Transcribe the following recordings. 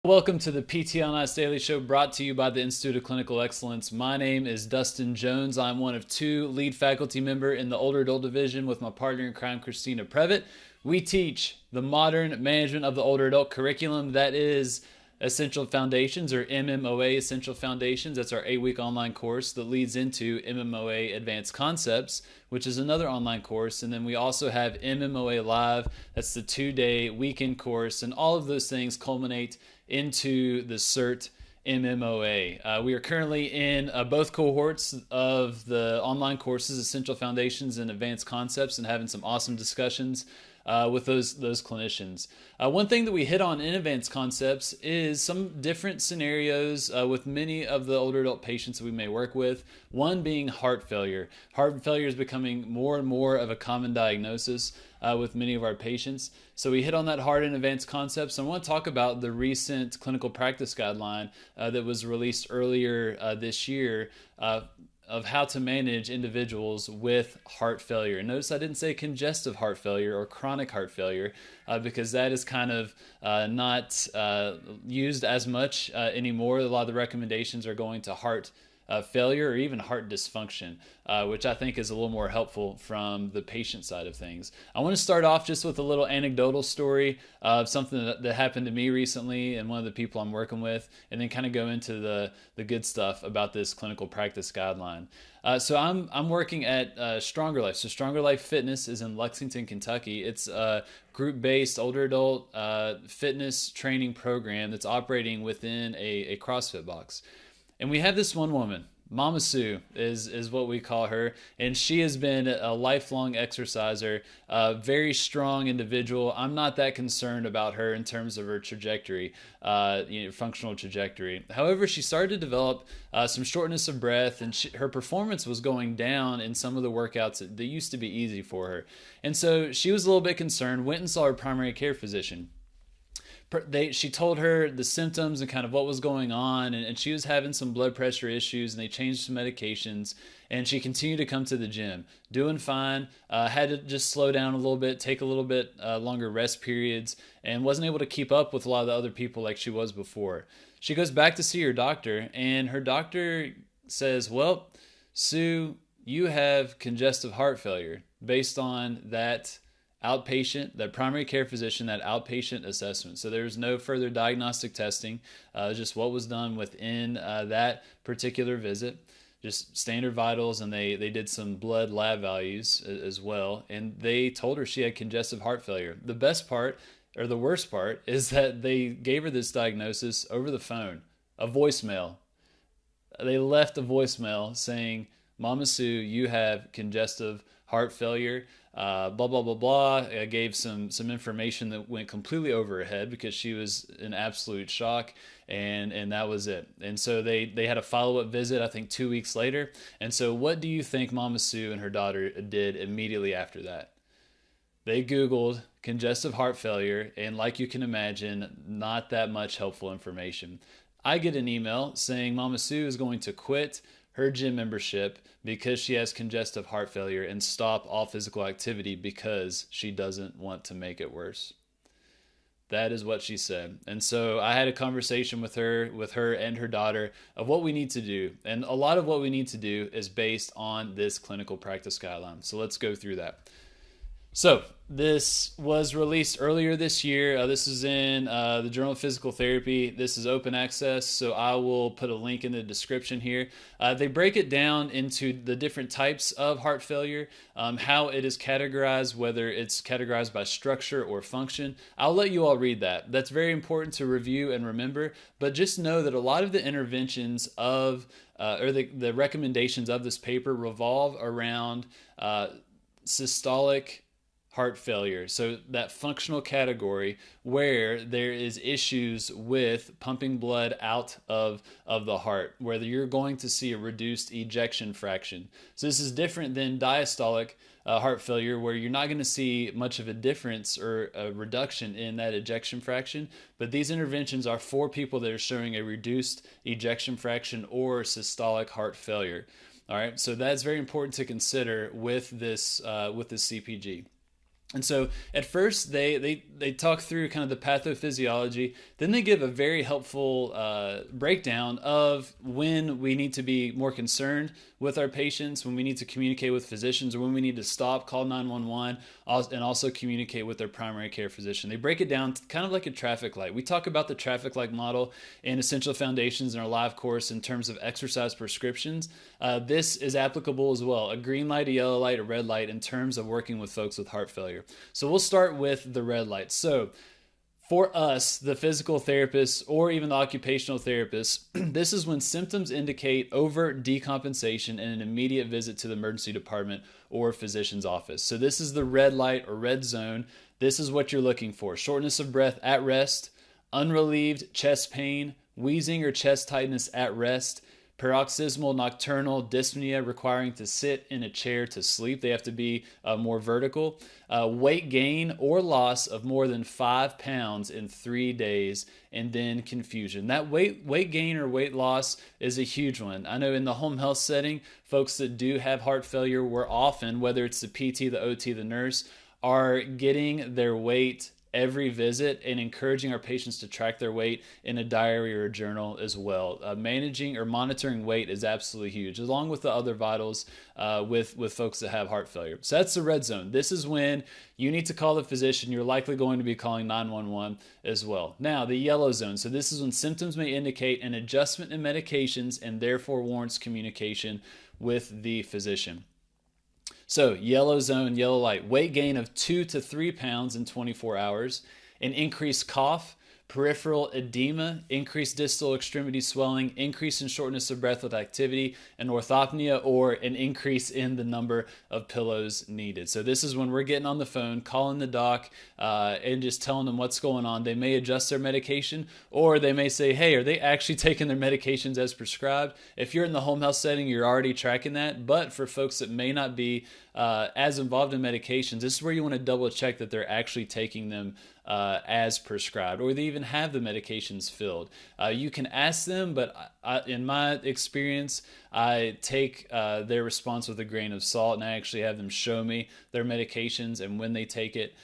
Welcome to the PT on Ice Daily Show, brought to you by the Institute of Clinical Excellence. My name is Dustin Jones. I'm one of two lead faculty member in the older adult division with my partner in crime, Christina Previtt. We teach the modern management of the older adult curriculum, that is Essential Foundations, or MMOA Essential Foundations. That's our 8-week online course that leads into MMOA Advanced Concepts, which is another online course. And then we also have MMOA Live. That's the 2-day weekend course. And all of those things culminate into the CERT MMOA. We are currently in both cohorts of the online courses, Essential Foundations and Advanced Concepts, and having some awesome discussions with those clinicians. One thing that we hit on in Advanced Concepts is some different scenarios with many of the older adult patients that we may work with. One being heart failure. Heart failure is becoming more and more of a common diagnosis with many of our patients. So we hit on that hard in Advanced Concepts. I want to talk about the recent clinical practice guideline that was released earlier this year of how to manage individuals with heart failure. Notice I didn't say congestive heart failure or chronic heart failure because that is kind of not used as much anymore. A lot of the recommendations are going to heart failure or even heart dysfunction, which I think is a little more helpful from the patient side of things. I want to start off just with a little anecdotal story of something that happened to me recently and one of the people I'm working with, and then kind of go into the good stuff about this clinical practice guideline. So I'm working at Stronger Life. So Stronger Life Fitness is in Lexington, Kentucky. It's a group-based older adult fitness training program that's operating within a CrossFit box. And we have this one woman, Mama Sue is what we call her, and she has been a lifelong exerciser, a very strong individual. I'm not that concerned about her in terms of her trajectory, functional trajectory. However, she started to develop some shortness of breath, and her performance was going down in some of the workouts that used to be easy for her. And so she was a little bit concerned, went and saw her primary care physician. She told her the symptoms and kind of what was going on, and she was having some blood pressure issues, and they changed some medications, and she continued to come to the gym, doing fine, had to just slow down a little bit, take a little bit longer rest periods, and wasn't able to keep up with a lot of the other people like she was before. She goes back to see her doctor, and her doctor says, well, Sue, you have congestive heart failure based on that primary care physician, that outpatient assessment. So there's no further diagnostic testing, just what was done within that particular visit, just standard vitals, and they did some blood lab values as well. And they told her she had congestive heart failure. The best part, or the worst part, is that they gave her this diagnosis over the phone, a voicemail. They left a voicemail saying, Mama Sue, you have congestive heart failure. Blah, blah, blah, blah. I gave some information that went completely over her head because she was in absolute shock, and that was it. And so they had a follow-up visit, I think 2 weeks later. And so what do you think Mama Sue and her daughter did immediately after that? They Googled congestive heart failure, and like you can imagine, not that much helpful information. I get an email saying Mama Sue is going to quit her gym membership because she has congestive heart failure and stop all physical activity because she doesn't want to make it worse. That is what she said. And so I had a conversation with her and her daughter of what we need to do. And a lot of what we need to do is based on this clinical practice guideline. So let's go through that. So this was released earlier this year. This is in the Journal of Physical Therapy. This is open access, so I will put a link in the description here. They break it down into the different types of heart failure, how it is categorized, whether it's categorized by structure or function. I'll let you all read that. That's very important to review and remember, but just know that a lot of the interventions of, or the recommendations of this paper revolve around systolic heart failure. So that functional category where there is issues with pumping blood out of the heart, whether you're going to see a reduced ejection fraction. So this is different than diastolic heart failure, where you're not going to see much of a difference or a reduction in that ejection fraction. But these interventions are for people that are showing a reduced ejection fraction or systolic heart failure. All right, so that's very important to consider with this CPG. And so at first they talk through kind of the pathophysiology. Then they give a very helpful breakdown of when we need to be more concerned with our patients, when we need to communicate with physicians, or when we need to stop, call 911, and also communicate with their primary care physician. They break it down kind of like a traffic light. We talk about the traffic light model in Essential Foundations in our live course in terms of exercise prescriptions. This is applicable as well. A green light, a yellow light, a red light in terms of working with folks with heart failure. So we'll start with the red light. So for us, the physical therapists or even the occupational therapists, this is when symptoms indicate overt decompensation and an immediate visit to the emergency department or physician's office. So this is the red light or red zone. This is what you're looking for. Shortness of breath at rest, unrelieved chest pain, wheezing or chest tightness at rest, paroxysmal nocturnal dyspnea requiring to sit in a chair to sleep. They have to be more vertical. Weight gain or loss of more than 5 pounds in 3 days, and then confusion. That weight gain or weight loss is a huge one. I know in the home health setting, folks that do have heart failure, we're often, whether it's the PT, the OT, the nurse, are getting their weight every visit and encouraging our patients to track their weight in a diary or a journal as well. Managing or monitoring weight is absolutely huge, along with the other vitals with folks that have heart failure. So that's the red zone. This is when you need to call the physician. You're likely going to be calling 911 as well. Now, the yellow zone. So this is when symptoms may indicate an adjustment in medications and therefore warrants communication with the physician. So yellow zone, yellow light, weight gain of 2 to 3 pounds in 24 hours, an increased cough, peripheral edema, increased distal extremity swelling, increase in shortness of breath with activity, and orthopnea, or an increase in the number of pillows needed. So this is when we're getting on the phone, calling the doc, and just telling them what's going on. They may adjust their medication, or they may say, hey, are they actually taking their medications as prescribed? If you're in the home health setting, you're already tracking that. But for folks that may not be as involved in medications, this is where you want to double check that they're actually taking them as prescribed, or they even have the medications filled. You can ask them, but in my experience, I take their response with a grain of salt, and I actually have them show me their medications and when they take it,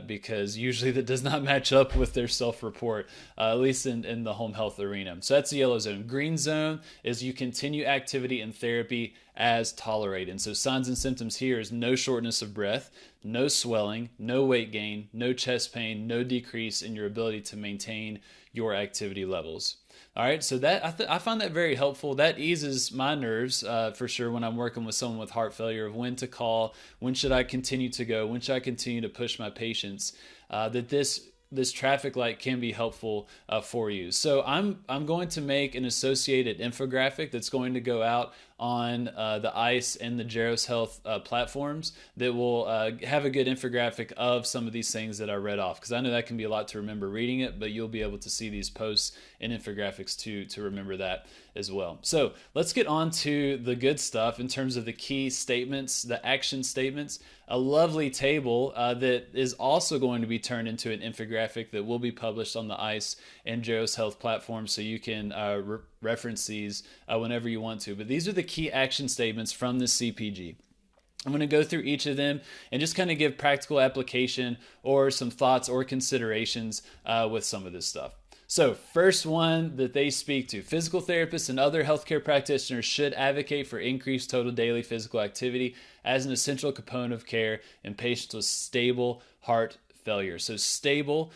because usually that does not match up with their self-report, at least in the home health arena. So that's the yellow zone. Green zone is you continue activity and therapy as tolerated. And so signs and symptoms here is no shortness of breath, no swelling, no weight gain, no chest pain, no decrease in your ability to maintain your activity levels. All right, so that I find that very helpful. That eases my nerves for sure when I'm working with someone with heart failure, of when to call, when should I continue to go, when should I continue to push my patients, that this traffic light can be helpful for you. So I'm going to make an associated infographic that's going to go out on the ICE and the Geros Health platforms that will have a good infographic of some of these things that I read off, because I know that can be a lot to remember reading it, but you'll be able to see these posts and infographics to remember that as well. So let's get on to the good stuff in terms of the key statements, the action statements. A lovely table that is also going to be turned into an infographic that will be published on the ICE and Geros Health platform, so you can reference these whenever you want to. But these are the key action statements from the CPG. I'm going to go through each of them and just kind of give practical application or some thoughts or considerations with some of this stuff. So first one that they speak to: physical therapists and other healthcare practitioners should advocate for increased total daily physical activity as an essential component of care in patients with stable heart failure. So stable,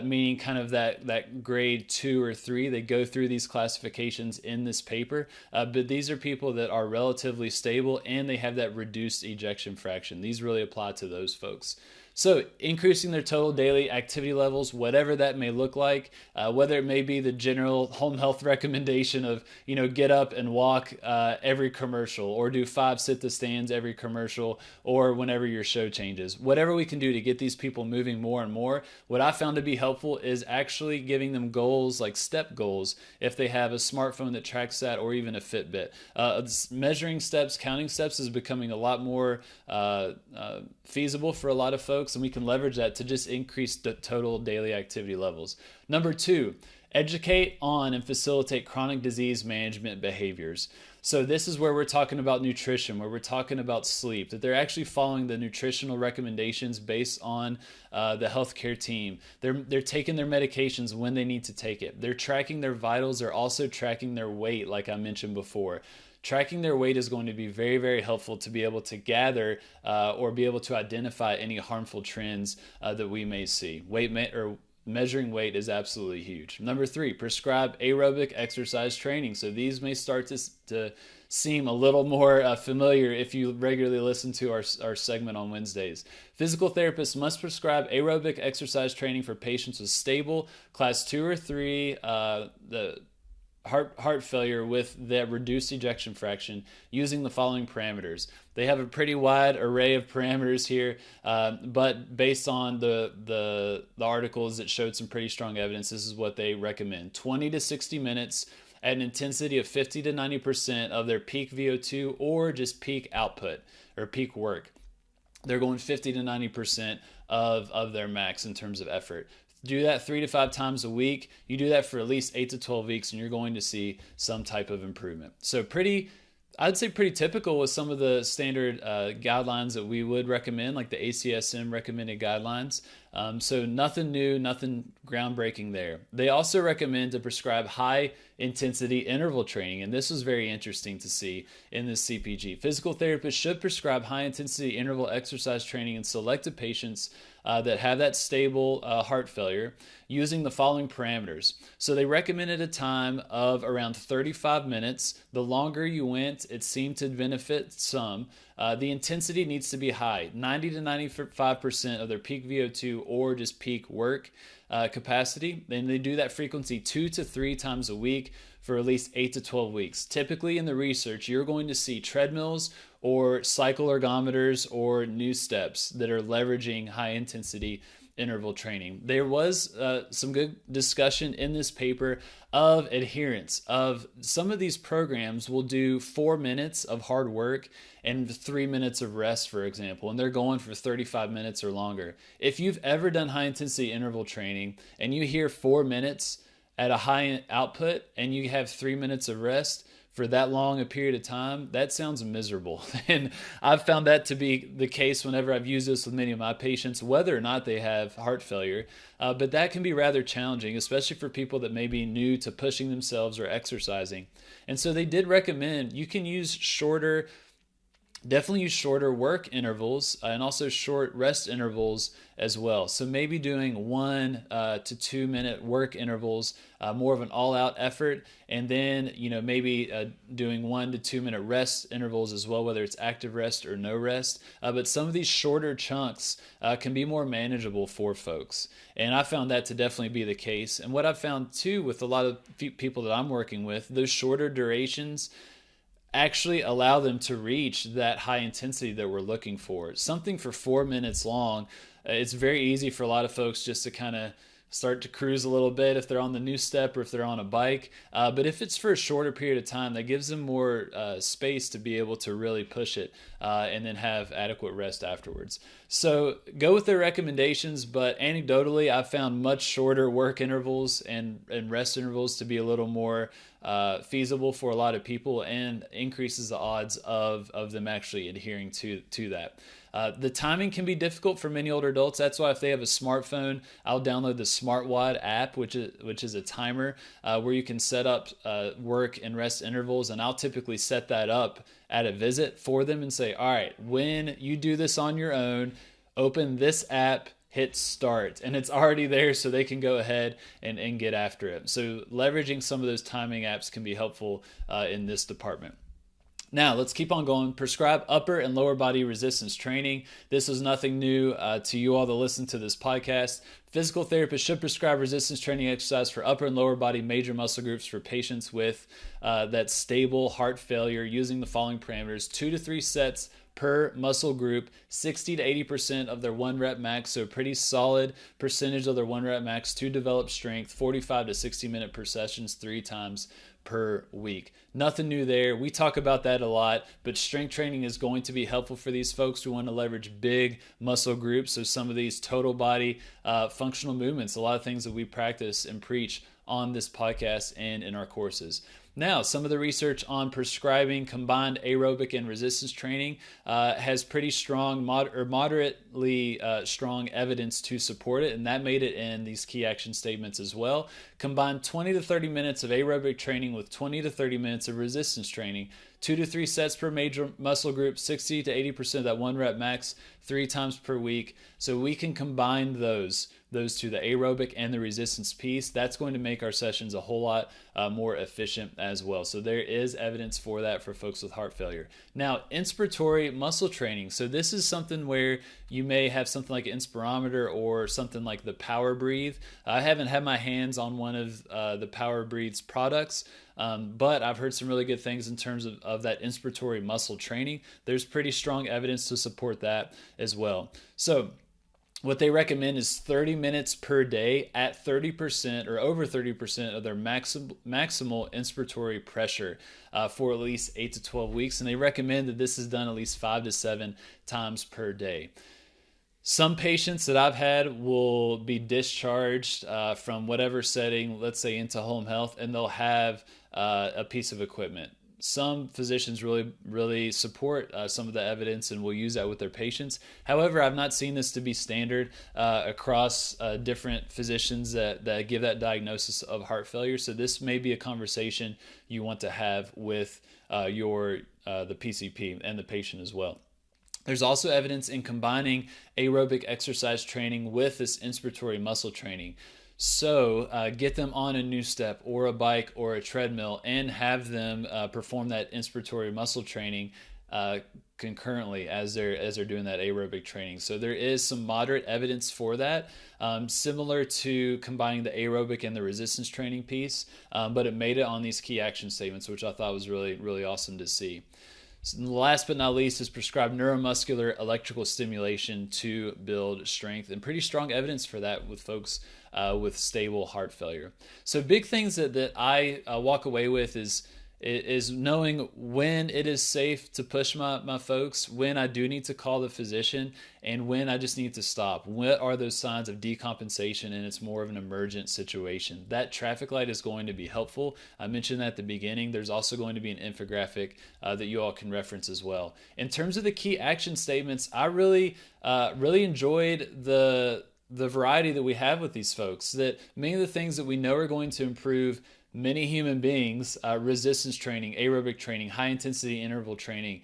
meaning kind of that grade 2 or 3. They go through these classifications in this paper, but these are people that are relatively stable and they have that reduced ejection fraction. These really apply to those folks. So increasing their total daily activity levels, whatever that may look like, whether it may be the general home health recommendation of, get up and walk every commercial, or do 5 sit-to-stands every commercial, or whenever your show changes. Whatever we can do to get these people moving more and more. What I found to be helpful is actually giving them goals, like step goals, if they have a smartphone that tracks that, or even a Fitbit. Measuring steps, counting steps is becoming a lot more feasible for a lot of folks, and we can leverage that to just increase the total daily activity levels. Number 2, educate on and facilitate chronic disease management behaviors. So this is where we're talking about nutrition, where we're talking about sleep, that they're actually following the nutritional recommendations based on the healthcare team. They're taking their medications when they need to take it. They're tracking their vitals. They're also tracking their weight, like I mentioned before. Tracking their weight is going to be very, very helpful to be able to gather or be able to identify any harmful trends that we may see. Measuring weight is absolutely huge. Number 3, prescribe aerobic exercise training. So these may start to seem a little more familiar if you regularly listen to our segment on Wednesdays. Physical therapists must prescribe aerobic exercise training for patients with stable class 2 or 3 the heart failure with the reduced ejection fraction using the following parameters. They have a pretty wide array of parameters here, but based on the articles that showed some pretty strong evidence, this is what they recommend. 20 to 60 minutes at an intensity of 50 to 90% of their peak VO2 or just peak output or peak work. They're going 50 to 90% of their max in terms of effort. Do that 3 to 5 times a week. You do that for at least 8 to 12 weeks and you're going to see some type of improvement. So I'd say pretty typical with some of the standard guidelines that we would recommend, like the ACSM recommended guidelines. So nothing new, nothing groundbreaking there. They also recommend to prescribe high intensity interval training. And this was very interesting to see in this CPG. Physical therapists should prescribe high intensity interval exercise training in selected patients that have that stable heart failure using the following parameters. So they recommended a time of around 35 minutes. The longer you went, it seemed to benefit some. The intensity needs to be high, 90 to 95% of their peak VO2 or just peak work capacity. Then they do that frequency 2 to 3 times a week for at least 8 to 12 weeks. Typically in the research, you're going to see treadmills or cycle ergometers or new steps that are leveraging high intensity interval training. There was some good discussion in this paper of adherence. Of some of these programs will do 4 minutes of hard work and 3 minutes of rest, for example, and they're going for 35 minutes or longer. If you've ever done high intensity interval training and you hear 4 minutes at a high output and you have 3 minutes of rest for that long a period of time, that sounds miserable. And I've found that to be the case whenever I've used this with many of my patients, whether or not they have heart failure. But that can be rather challenging, especially for people that may be new to pushing themselves or exercising. And so they did recommend you can definitely use shorter work intervals and also short rest intervals as well. So maybe doing 1 to 2 minute work intervals, more of an all-out effort, and then maybe doing 1 to 2 minute rest intervals as well, whether it's active rest or no rest. But some of these shorter chunks can be more manageable for folks, and I found that to definitely be the case. And what I've found too with a lot of people that I'm working with, those shorter durations actually allow them to reach that high intensity that we're looking for. Something for 4 minutes long, it's very easy for a lot of folks just to kind of start to cruise a little bit if they're on the new step or if they're on a bike. But if it's for a shorter period of time, that gives them more space to be able to really push it and then have adequate rest afterwards. So go with their recommendations, but anecdotally, I've found much shorter work intervals and rest intervals to be a little more feasible for a lot of people and increases the odds of them actually adhering to that. The timing can be difficult for many older adults. That's why if they have a smartphone, I'll download the SmartWatt app, which is a timer where you can set up work and rest intervals. And I'll typically set that up at a visit for them and say, all right, when you do this on your own, open this app, hit start, and it's already there so they can go ahead and get after it. So leveraging some of those timing apps can be helpful in this department. Now, let's keep on going. Prescribe upper and lower body resistance training. This is nothing new to you all that listen to this podcast. Physical therapists should prescribe resistance training exercise for upper and lower body major muscle groups for patients with that stable heart failure using the following parameters: 2 to 3 sets per muscle group, 60 to 80% of their 1 rep max, so a pretty solid percentage of their 1 rep max to develop strength, 45 to 60 minute per sessions 3 times per week. Nothing new there. We talk about that a lot, but strength training is going to be helpful for these folks who want to leverage big muscle groups. So some of these total body functional movements, a lot of things that we practice and preach on this podcast and in our courses. Now, some of the research on prescribing combined aerobic and resistance training has pretty strong moderately strong evidence to support it, and that made it in these key action statements as well. Combine 20 to 30 minutes of aerobic training with 20 to 30 minutes of resistance training. 2 to 3 sets per major muscle group, 60 to 80% of that 1 rep max, 3 times per week. So we can combine those two, the aerobic and the resistance piece. That's going to make our sessions a whole lot more efficient as well. So there is evidence for that for folks with heart failure. Now, inspiratory muscle training. So this is something where you may have something like an inspirometer or something like the Power Breathe. I haven't had my hands on one of the Power Breathe's products, but I've heard some really good things in terms of that inspiratory muscle training. There's pretty strong evidence to support that as well. So what they recommend is 30 minutes per day at 30% or over 30% of their maximal inspiratory pressure for at least 8 to 12 weeks. And they recommend that this is done at least 5 to 7 times per day. Some patients that I've had will be discharged from whatever setting, let's say into home health, and they'll have a piece of equipment. Some physicians really support some of the evidence and will use that with their patients. However, I've not seen this to be standard across different physicians that give that diagnosis of heart failure. So this may be a conversation you want to have with the PCP and the patient as well. There's also evidence in combining aerobic exercise training with this inspiratory muscle training. So get them on a new step or a bike or a treadmill and have them perform that inspiratory muscle training concurrently as they're doing that aerobic training. So there is some moderate evidence for that, similar to combining the aerobic and the resistance training piece, but it made it on these key action statements, which I thought was really, really awesome to see. Last but not least is prescribed neuromuscular electrical stimulation to build strength, and pretty strong evidence for that with folks with stable heart failure. So big things that I walk away with is knowing when it is safe to push my folks, when I do need to call the physician, and when I just need to stop. What are those signs of decompensation and it's more of an emergent situation? That traffic light is going to be helpful. I mentioned that at the beginning. There's also going to be an infographic that you all can reference as well. In terms of the key action statements, I really enjoyed the variety that we have with these folks, that many of the things that we know are going to improve many human beings, resistance training, aerobic training, high intensity interval training,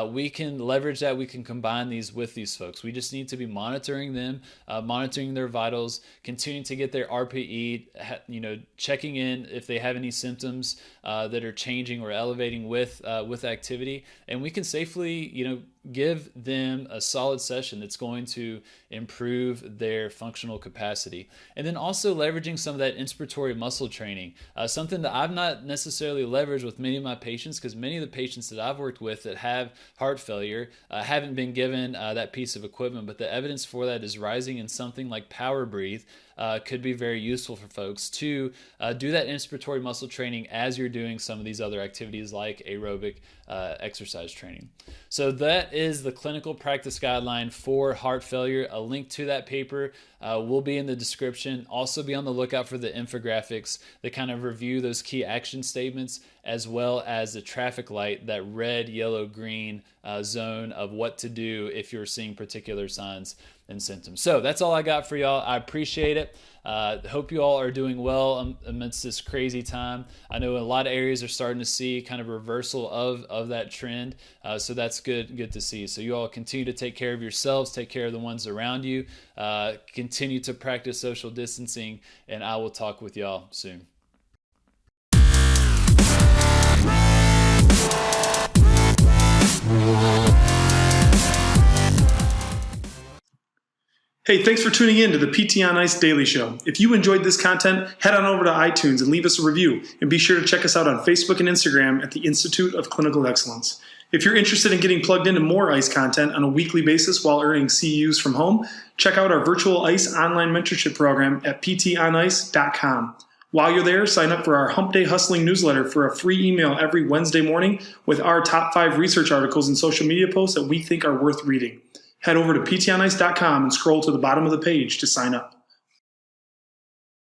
we can leverage that. We can combine these with these folks. We just need to be monitoring them, monitoring their vitals, continuing to get their RPE, checking in if they have any symptoms that are changing or elevating with activity, and we can safely, give them a solid session that's going to improve their functional capacity. And then also leveraging some of that inspiratory muscle training, something that I've not necessarily leveraged with many of my patients, because many of the patients that I've worked with that have heart failure haven't been given that piece of equipment, but the evidence for that is rising, and something like Power Breathe could be very useful for folks to do that inspiratory muscle training as you're doing some of these other activities like aerobic exercise training. So that is the clinical practice guideline for heart failure. A link to that paper will be in the description. Also be on the lookout for the infographics that kind of review those key action statements, as well as the traffic light, that red, yellow, green zone of what to do if you're seeing particular signs and symptoms. So that's all I got for y'all. I appreciate it. Hope you all are doing well amidst this crazy time. I know a lot of areas are starting to see kind of reversal of that trend. So that's good to see. So you all continue to take care of yourselves, take care of the ones around you, continue to practice social distancing, and I will talk with y'all soon. Hey, thanks for tuning in to the PT on Ice Daily Show. If you enjoyed this content, head on over to iTunes and leave us a review. And be sure to check us out on Facebook and Instagram at the Institute of Clinical Excellence. If you're interested in getting plugged into more ICE content on a weekly basis while earning CEUs from home, check out our virtual ICE online mentorship program at ptonice.com. While you're there, sign up for our Hump Day Hustling newsletter for a free email every Wednesday morning with our top 5 research articles and social media posts that we think are worth reading. Head over to ptonice.com and scroll to the bottom of the page to sign up.